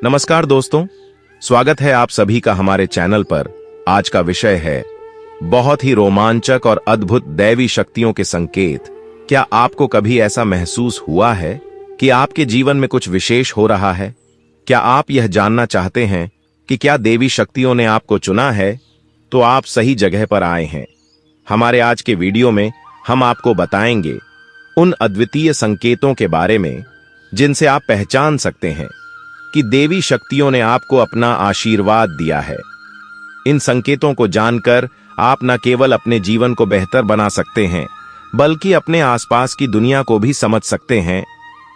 नमस्कार दोस्तों, स्वागत है आप सभी का हमारे चैनल पर। आज का विषय है बहुत ही रोमांचक और अद्भुत दैवी शक्तियों के संकेत। क्या आपको कभी ऐसा महसूस हुआ है कि आपके जीवन में कुछ विशेष हो रहा है? क्या आप यह जानना चाहते हैं कि क्या देवी शक्तियों ने आपको चुना है? तो आप सही जगह पर आए हैं। हमारे आज के वीडियो में हम आपको बताएंगे उन अद्वितीय संकेतों के बारे में जिनसे आप पहचान सकते हैं कि देवी शक्तियों ने आपको अपना आशीर्वाद दिया है। इन संकेतों को जानकर आप न केवल अपने जीवन को बेहतर बना सकते हैं, बल्कि अपने आसपास की दुनिया को भी समझ सकते हैं।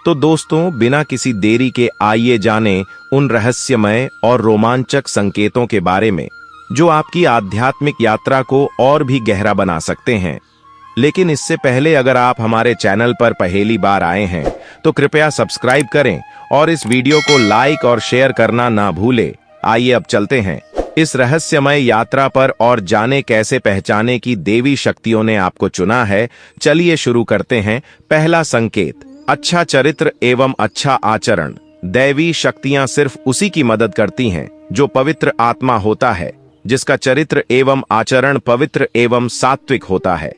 तो दोस्तों, बिना किसी देरी के आइए जाने उन रहस्यमय और रोमांचक संकेतों के बारे में जो आपकी आध्यात्मिक यात्रा को और भी गहरा बना सकते हैं। लेकिन इससे पहले अगर आप हमारे चैनल पर पहली बार आए हैं तो कृपया सब्सक्राइब करें और इस वीडियो को लाइक और शेयर करना ना भूलें। आइए अब चलते हैं इस रहस्यमय यात्रा पर और जाने कैसे पहचाने कि देवी शक्तियों ने आपको चुना है। चलिए शुरू करते हैं। पहला संकेत, अच्छा चरित्र एवं अच्छा आचरण। दैवी शक्तियां सिर्फ उसी की मदद करती हैं जो पवित्र आत्मा होता है, जिसका चरित्र एवं आचरण पवित्र एवं सात्विक होता है,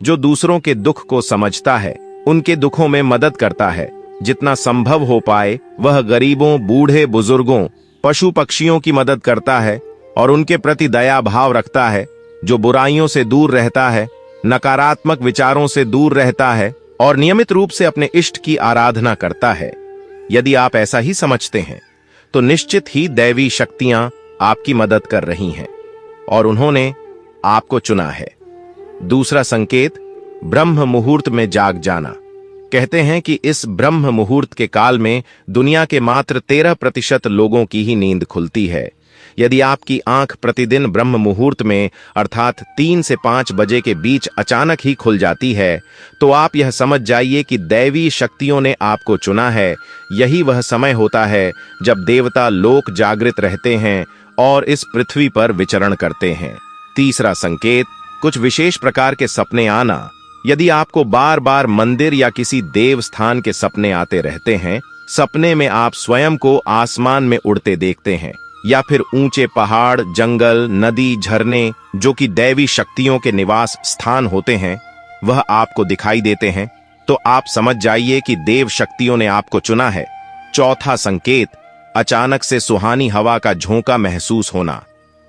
जो दूसरों के दुख को समझता है, उनके दुखों में मदद करता है, जितना संभव हो पाए वह गरीबों, बूढ़े बुजुर्गों, पशु पक्षियों की मदद करता है और उनके प्रति दया भाव रखता है, जो बुराइयों से दूर रहता है, नकारात्मक विचारों से दूर रहता है और नियमित रूप से अपने इष्ट की आराधना करता है। यदि आप ऐसा ही समझते हैं तो निश्चित ही दैवी शक्तियां आपकी मदद कर रही हैं और उन्होंने आपको चुना है। दूसरा संकेत, ब्रह्म मुहूर्त में जाग जाना। कहते हैं कि इस ब्रह्म मुहूर्त के काल में दुनिया के मात्र 13% लोगों की ही नींद खुलती है। यदि आपकी आंख प्रतिदिन ब्रह्म मुहूर्त में अर्थात 3 से 5 बजे के बीच अचानक ही खुल जाती है तो आप यह समझ जाइए कि दैवी शक्तियों ने आपको चुना है। यही वह समय होता है जब देवता लोक जागृत रहते हैं और इस पृथ्वी पर विचरण करते हैं। तीसरा संकेत, कुछ विशेष प्रकार के सपने आना। यदि आपको बार बार मंदिर या किसी देव स्थान के सपने आते रहते हैं, सपने में आप स्वयं को आसमान में उड़ते देखते हैं या फिर ऊंचे पहाड़, जंगल, नदी, झरने जो कि दैवी शक्तियों के निवास स्थान होते हैं, वह आपको दिखाई देते हैं, तो आप समझ जाइए कि देव शक्तियों ने आपको चुना है। चौथा संकेत, अचानक से सुहानी हवा का झोंका महसूस होना।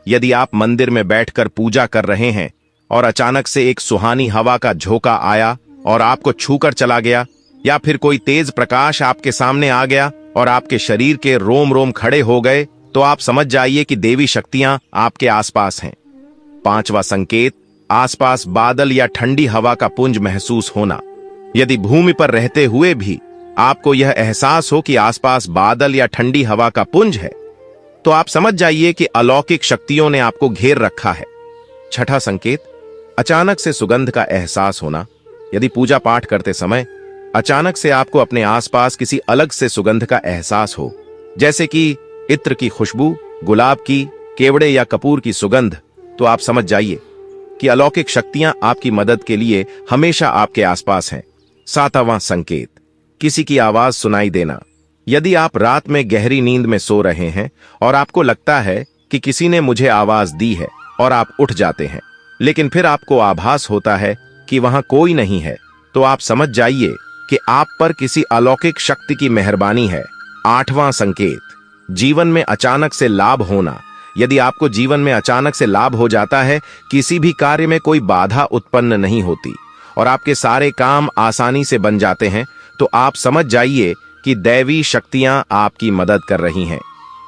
यदि आप मंदिर में बैठकर पूजा कर रहे हैं और अचानक से एक सुहानी हवा का झोंका आया और आपको छूकर चला गया, या फिर कोई तेज प्रकाश आपके सामने आ गया और आपके शरीर के रोम रोम खड़े हो गए, तो आप समझ जाइए कि देवी शक्तियां आपके आसपास हैं। पांचवा संकेत, आसपास बादल या ठंडी हवा का पुंज महसूस होना। यदि भूमि पर रहते हुए भी आपको यह एहसास हो कि आसपास बादल या ठंडी हवा का पुंज है, तो आप समझ जाइए कि अलौकिक शक्तियों ने आपको घेर रखा है। छठा संकेत, अचानक से सुगंध का एहसास होना। यदि पूजा पाठ करते समय अचानक से आपको अपने आसपास किसी अलग से सुगंध का एहसास हो, जैसे कि इत्र की खुशबू, गुलाब की, केवड़े या कपूर की सुगंध, तो आप समझ जाइए कि अलौकिक शक्तियां आपकी मदद के लिए हमेशा आपके आसपास हैं। सातवां संकेत, किसी की आवाज सुनाई देना। यदि आप रात में गहरी नींद में सो रहे हैं और आपको लगता है कि किसी ने मुझे आवाज दी है और आप उठ जाते हैं, लेकिन फिर आपको आभास होता है कि वहां कोई नहीं है, तो आप समझ जाइए कि आप पर किसी अलौकिक शक्ति की मेहरबानी है। आठवां संकेत, जीवन में अचानक से लाभ होना। यदि आपको जीवन में अचानक से लाभ हो जाता है, किसी भी कार्य में कोई बाधा उत्पन्न नहीं होती और आपके सारे काम आसानी से बन जाते हैं, तो आप समझ जाइए कि दैवी शक्तियां आपकी मदद कर रही हैं।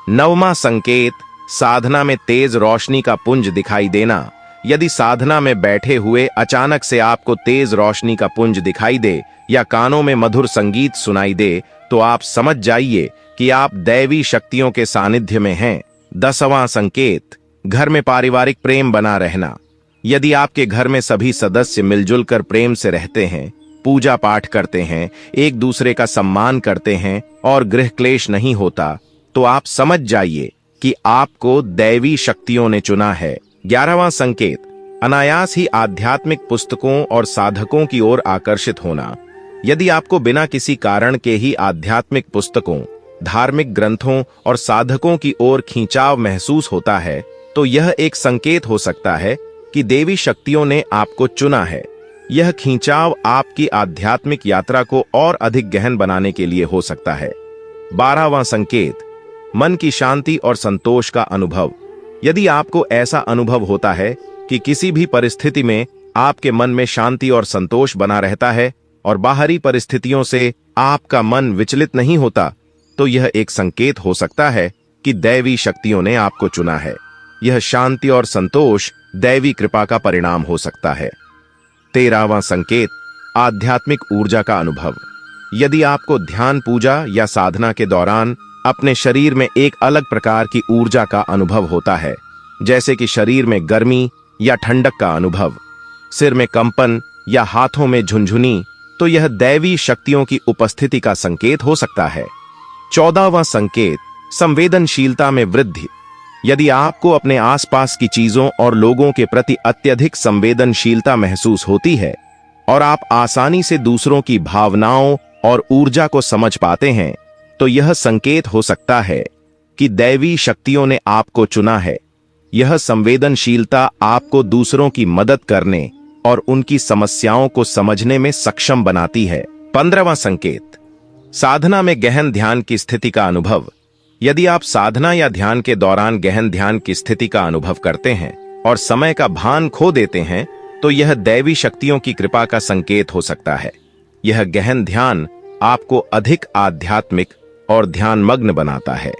नववां संकेत, साधना में तेज रोशनी का पुंज दिखाई देना। यदि साधना में बैठे हुए अचानक से आपको तेज रोशनी का पुंज दिखाई दे या कानों में मधुर संगीत सुनाई दे, तो आप समझ जाइए कि आप दैवी शक्तियों के सानिध्य में हैं। 10वां संकेत, घर में पारिवारिक प्रेम बना रहना। यदि आपके घर में सभी सदस्य मिलजुल कर प्रेम से रहते हैं, पूजा पाठ करते हैं, एक दूसरे का सम्मान करते हैं और गृह क्लेश नहीं होता, तो आप समझ जाइए कि आपको दैवी शक्तियों ने चुना है। 11वां संकेत, अनायास ही आध्यात्मिक पुस्तकों और साधकों की ओर आकर्षित होना। यदि आपको बिना किसी कारण के ही आध्यात्मिक पुस्तकों धार्मिक ग्रंथों और साधकों की ओर खींचाव महसूस होता है, तो यह एक संकेत हो सकता है कि देवी शक्तियों ने आपको चुना है। यह खींचाव आपकी आध्यात्मिक यात्रा को और अधिक गहन बनाने के लिए हो सकता है। 12वां संकेत, मन की शांति और संतोष का अनुभव। यदि आपको ऐसा अनुभव होता है कि किसी भी परिस्थिति में आपके मन में शांति और संतोष बना रहता है और बाहरी परिस्थितियों से आपका मन विचलित नहीं होता, तो यह एक संकेत हो सकता है कि दैवी शक्तियों ने आपको चुना है। यह शांति और संतोष दैवी कृपा का परिणाम हो सकता है। 13वां संकेत, आध्यात्मिक ऊर्जा का अनुभव। यदि आपको ध्यान, पूजा या साधना के दौरान अपने शरीर में एक अलग प्रकार की ऊर्जा का अनुभव होता है, जैसे कि शरीर में गर्मी या ठंडक का अनुभव, सिर में कंपन या हाथों में झुनझुनी, तो यह दैवी शक्तियों की उपस्थिति का संकेत हो सकता है। 14वां संकेत, संवेदनशीलता में वृद्धि। यदि आपको अपने आसपास की चीजों और लोगों के प्रति अत्यधिक संवेदनशीलता महसूस होती है और आप आसानी से दूसरों की भावनाओं और ऊर्जा को समझ पाते हैं, तो यह संकेत हो सकता है कि दैवी शक्तियों ने आपको चुना है। यह संवेदनशीलता आपको दूसरों की मदद करने और उनकी समस्याओं को समझने में सक्षम बनाती है। 15वां संकेत, साधना में गहन ध्यान की स्थिति का अनुभव। यदि आप साधना या ध्यान के दौरान गहन ध्यान की स्थिति का अनुभव करते हैं और समय का भान खो देते हैं, तो यह दैवी शक्तियों की कृपा का संकेत हो सकता है। यह गहन ध्यान आपको अधिक आध्यात्मिक और ध्यानमग्न बनाता है।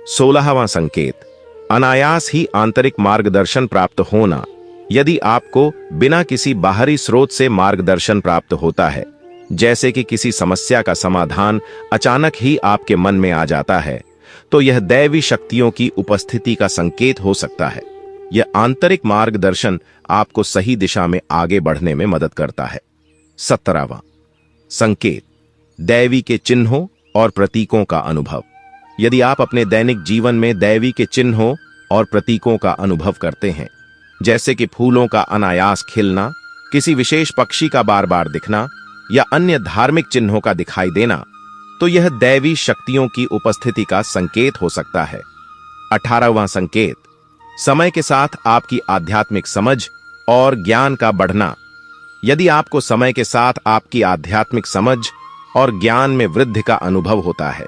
16वां संकेत, अनायास ही आंतरिक मार्गदर्शन प्राप्त होना। यदि आपको बिना किसी बाहरी स्रोत से मार्गदर्शन प्राप्त होता है, जैसे कि किसी समस्या का समाधान अचानक ही आपके मन में आ जाता है, तो यह दैवी शक्तियों की उपस्थिति का संकेत हो सकता है। यह आंतरिक मार्गदर्शन आपको सही दिशा में आगे बढ़ने में मदद करता है। 17वां संकेत, दैवी के चिन्हों और प्रतीकों का अनुभव। यदि आप अपने दैनिक जीवन में दैवी के चिन्हों और प्रतीकों का अनुभव करते हैं, जैसे कि फूलों का अनायास खिलना, किसी विशेष पक्षी का बार बार दिखना या अन्य धार्मिक चिन्हों का दिखाई देना, तो यह दैवी शक्तियों की उपस्थिति का संकेत हो सकता है। 18वां संकेत, समय के साथ आपकी आध्यात्मिक समझ और ज्ञान का बढ़ना। यदि आपको समय के साथ आपकी आध्यात्मिक समझ और ज्ञान में वृद्धि का अनुभव होता है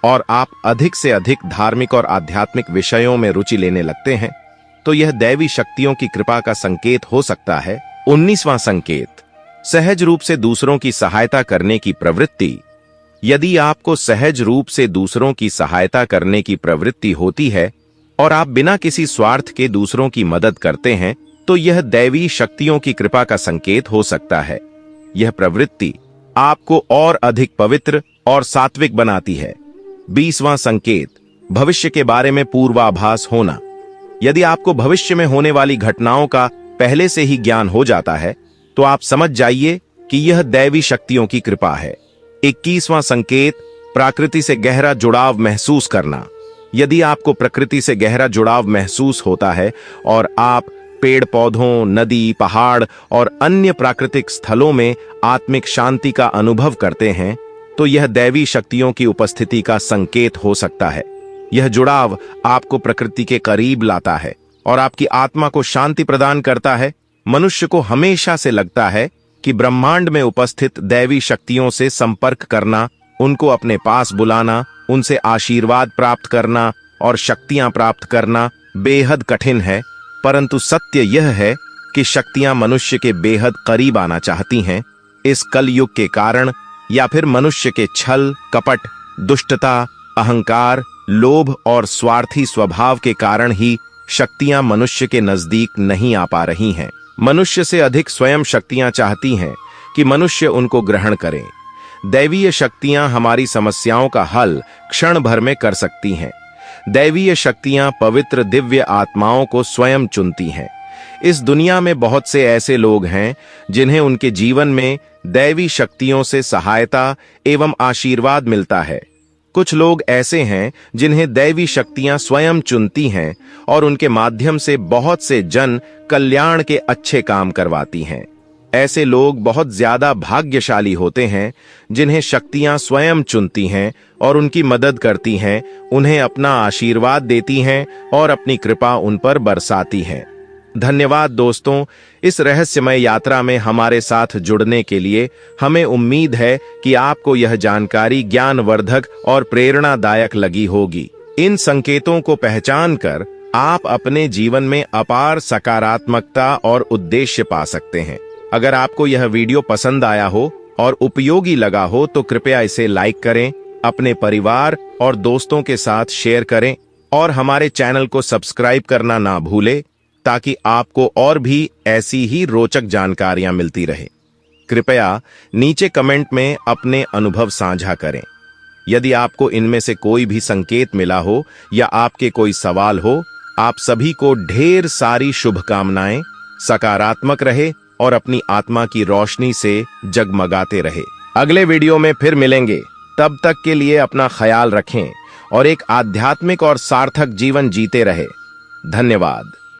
और आप अधिक से अधिक धार्मिक और आध्यात्मिक विषयों में रुचि लेने लगते हैं, तो यह दैवी शक्तियों की कृपा का संकेत हो सकता है। 19वां संकेत, सहज रूप से दूसरों की सहायता करने की प्रवृत्ति। यदि आपको सहज रूप से दूसरों की सहायता करने की प्रवृत्ति होती है और आप बिना किसी स्वार्थ के दूसरों की मदद करते हैं, तो यह दैवी शक्तियों की कृपा का संकेत हो सकता है। यह प्रवृत्ति आपको और अधिक पवित्र और सात्विक बनाती है। 20वां संकेत, भविष्य के बारे में पूर्वाभास होना। यदि आपको भविष्य में होने वाली घटनाओं का पहले से ही ज्ञान हो जाता है, तो आप समझ जाइए कि यह दैवी शक्तियों की कृपा है। 21वां संकेत, प्रकृति से गहरा जुड़ाव महसूस करना। यदि आपको प्रकृति से गहरा जुड़ाव महसूस होता है और आप पेड़ पौधों, नदी, पहाड़ और अन्य प्राकृतिक स्थलों में आत्मिक शांति का अनुभव करते हैं, तो यह दैवी शक्तियों की उपस्थिति का संकेत हो सकता है। यह जुड़ाव आपको प्रकृति के करीब लाता है और आपकी आत्मा को शांति प्रदान करता है। मनुष्य को हमेशा से लगता है कि ब्रह्मांड में उपस्थित दैवी शक्तियों से संपर्क करना, उनको अपने पास बुलाना, उनसे आशीर्वाद प्राप्त करना और शक्तियां प्राप्त करना बेहद कठिन है, परंतु सत्य यह है कि शक्तियां मनुष्य के बेहद करीब आना चाहती हैं। इस कलयुग के कारण या फिर मनुष्य के छल, कपट, दुष्टता, अहंकार, लोभ और स्वार्थी स्वभाव के कारण ही शक्तियां मनुष्य के नजदीक नहीं आ पा रही हैं। मनुष्य से अधिक स्वयं शक्तियां चाहती हैं कि मनुष्य उनको ग्रहण करे। दैवीय शक्तियां हमारी समस्याओं का हल क्षण भर में कर सकती हैं। दैवीय शक्तियां पवित्र दिव्य आत्माओं को स्वयं चुनती हैं। इस दुनिया में बहुत से ऐसे लोग हैं जिन्हें उनके जीवन में दैवी शक्तियों से सहायता एवं आशीर्वाद मिलता है। कुछ लोग ऐसे हैं जिन्हें दैवी शक्तियां स्वयं चुनती हैं और उनके माध्यम से बहुत से जन कल्याण के अच्छे काम करवाती हैं। ऐसे लोग बहुत ज्यादा भाग्यशाली होते हैं जिन्हें शक्तियां स्वयं चुनती हैं और उनकी मदद करती हैं, उन्हें अपना आशीर्वाद देती हैं और अपनी कृपा उन पर बरसाती हैं। धन्यवाद दोस्तों, इस रहस्यमय यात्रा में हमारे साथ जुड़ने के लिए। हमें उम्मीद है कि आपको यह जानकारी ज्ञानवर्धक और प्रेरणादायक लगी होगी। इन संकेतों को पहचान कर आप अपने जीवन में अपार सकारात्मकता और उद्देश्य पा सकते हैं। अगर आपको यह वीडियो पसंद आया हो और उपयोगी लगा हो तो कृपया इसे लाइक करें, अपने परिवार और दोस्तों के साथ शेयर करें और हमारे चैनल को सब्सक्राइब करना ना भूलें ताकि आपको और भी ऐसी ही रोचक जानकारियां मिलती रहे। कृपया नीचे कमेंट में अपने अनुभव साझा करें। यदि आपको इनमें से कोई भी संकेत मिला हो या आपके कोई सवाल हो, आप सभी को ढेर सारी शुभकामनाएं। सकारात्मक रहे और अपनी आत्मा की रोशनी से जगमगाते रहे। अगले वीडियो में फिर मिलेंगे। तब तक के लिए अपना ख्याल रखें और एक आध्यात्मिक और सार्थक जीवन जीते रहे। धन्यवाद।